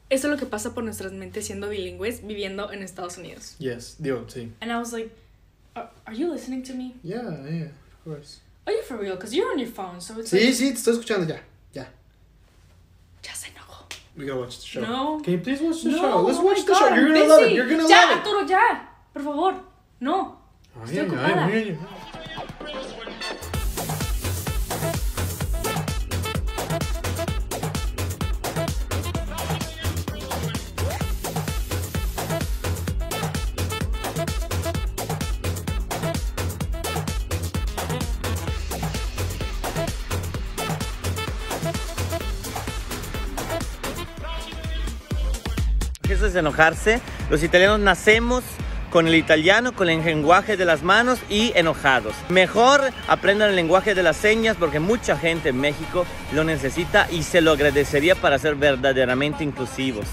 eso es lo que pasa por nuestras mentes siendo bilingües, viviendo en Estados Unidos. Yes, digo, sí. And I was like, are you listening to me? Yeah, of course. Are you for real? Because you're on your phone, so it's Sí, like... sí, te estoy escuchando ya. Ya se enojó. We gotta watch the show. No. Can you please watch the No, show? Let's oh watch my the show. God, You're I'm gonna love it. busy. You're gonna Ya, love it. Arturo, ya. Por favor. No. Estoy ocupada. Eso es enojarse. Los italianos nacemos con el italiano, con el lenguaje de las manos y enojados. Mejor aprendan el lenguaje de las señas porque mucha gente en México lo necesita y se lo agradecería para ser verdaderamente inclusivos.